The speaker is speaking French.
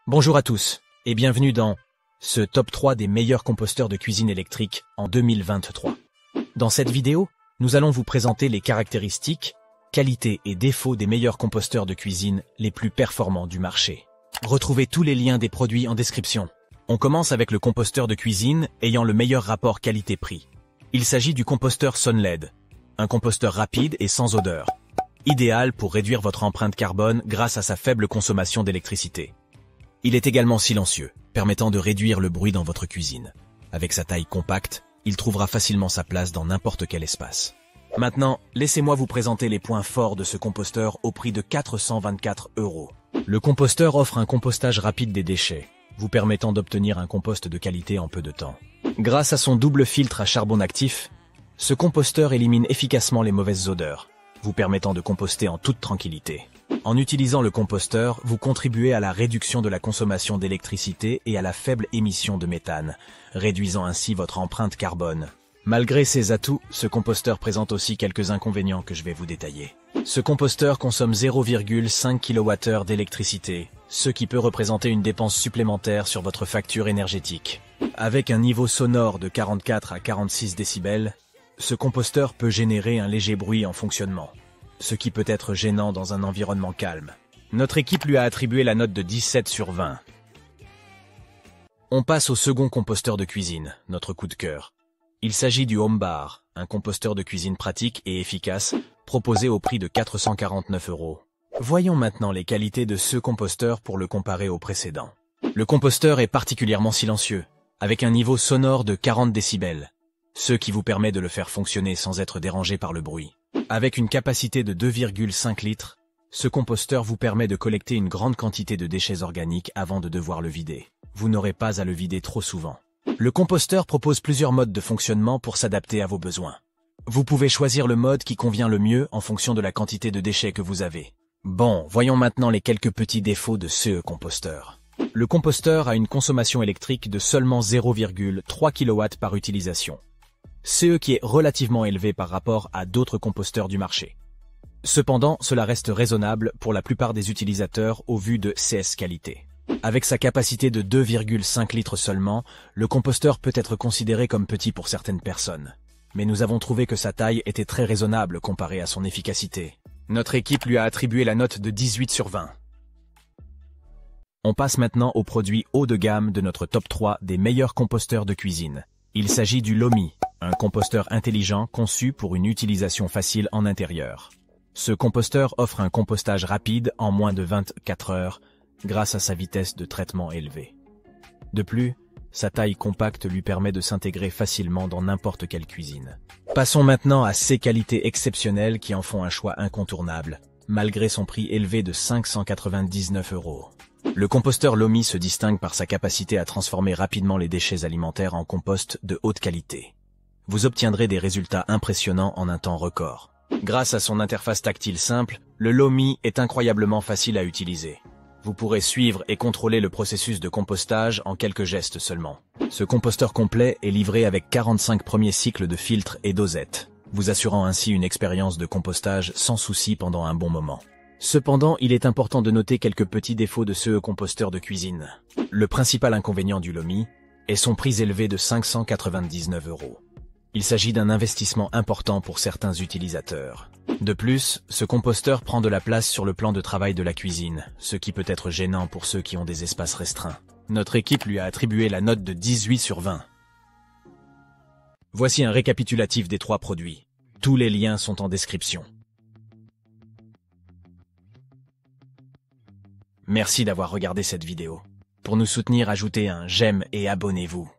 Bonjour à tous et bienvenue dans ce top 3 des meilleurs composteurs de cuisine électrique en 2023. Dans cette vidéo, nous allons vous présenter les caractéristiques, qualités et défauts des meilleurs composteurs de cuisine les plus performants du marché. Retrouvez tous les liens des produits en description. On commence avec le composteur de cuisine ayant le meilleur rapport qualité-prix. Il s'agit du composteur Sunled, un composteur rapide et sans odeur, idéal pour réduire votre empreinte carbone grâce à sa faible consommation d'électricité. Il est également silencieux, permettant de réduire le bruit dans votre cuisine. Avec sa taille compacte, il trouvera facilement sa place dans n'importe quel espace. Maintenant, laissez-moi vous présenter les points forts de ce composteur au prix de 424 €. Le composteur offre un compostage rapide des déchets, vous permettant d'obtenir un compost de qualité en peu de temps. Grâce à son double filtre à charbon actif, ce composteur élimine efficacement les mauvaises odeurs, vous permettant de composter en toute tranquillité. En utilisant le composteur, vous contribuez à la réduction de la consommation d'électricité et à la faible émission de méthane, réduisant ainsi votre empreinte carbone. Malgré ses atouts, ce composteur présente aussi quelques inconvénients que je vais vous détailler. Ce composteur consomme 0,5 kWh d'électricité, ce qui peut représenter une dépense supplémentaire sur votre facture énergétique. Avec un niveau sonore de 44 à 46 décibels, ce composteur peut générer un léger bruit en fonctionnement, ce qui peut être gênant dans un environnement calme. Notre équipe lui a attribué la note de 17 sur 20. On passe au second composteur de cuisine, notre coup de cœur. Il s'agit du HomeBar, un composteur de cuisine pratique et efficace, proposé au prix de 449 €. Voyons maintenant les qualités de ce composteur pour le comparer au précédent. Le composteur est particulièrement silencieux, avec un niveau sonore de 40 décibels, ce qui vous permet de le faire fonctionner sans être dérangé par le bruit. Avec une capacité de 2,5 litres, ce composteur vous permet de collecter une grande quantité de déchets organiques avant de devoir le vider. Vous n'aurez pas à le vider trop souvent. Le composteur propose plusieurs modes de fonctionnement pour s'adapter à vos besoins. Vous pouvez choisir le mode qui convient le mieux en fonction de la quantité de déchets que vous avez. Bon, voyons maintenant les quelques petits défauts de ce composteur. Le composteur a une consommation électrique de seulement 0,3 kW par utilisation, ce qui est relativement élevé par rapport à d'autres composteurs du marché. Cependant, cela reste raisonnable pour la plupart des utilisateurs au vu de ses qualités. Avec sa capacité de 2,5 litres seulement, le composteur peut être considéré comme petit pour certaines personnes. Mais nous avons trouvé que sa taille était très raisonnable comparée à son efficacité. Notre équipe lui a attribué la note de 18 sur 20. On passe maintenant aux produits haut de gamme de notre top 3 des meilleurs composteurs de cuisine. Il s'agit du Lomi, un composteur intelligent conçu pour une utilisation facile en intérieur. Ce composteur offre un compostage rapide en moins de 24 heures grâce à sa vitesse de traitement élevée. De plus, sa taille compacte lui permet de s'intégrer facilement dans n'importe quelle cuisine. Passons maintenant à ses qualités exceptionnelles qui en font un choix incontournable, malgré son prix élevé de 599 €. Le composteur Lomi se distingue par sa capacité à transformer rapidement les déchets alimentaires en compost de haute qualité. Vous obtiendrez des résultats impressionnants en un temps record. Grâce à son interface tactile simple, le Lomi est incroyablement facile à utiliser. Vous pourrez suivre et contrôler le processus de compostage en quelques gestes seulement. Ce composteur complet est livré avec 45 premiers cycles de filtres et dosettes, vous assurant ainsi une expérience de compostage sans souci pendant un bon moment. Cependant, il est important de noter quelques petits défauts de ce composteur de cuisine. Le principal inconvénient du Lomi est son prix élevé de 599 €. Il s'agit d'un investissement important pour certains utilisateurs. De plus, ce composteur prend de la place sur le plan de travail de la cuisine, ce qui peut être gênant pour ceux qui ont des espaces restreints. Notre équipe lui a attribué la note de 18 sur 20. Voici un récapitulatif des 3 produits. Tous les liens sont en description. Merci d'avoir regardé cette vidéo. Pour nous soutenir, ajoutez un j'aime et abonnez-vous.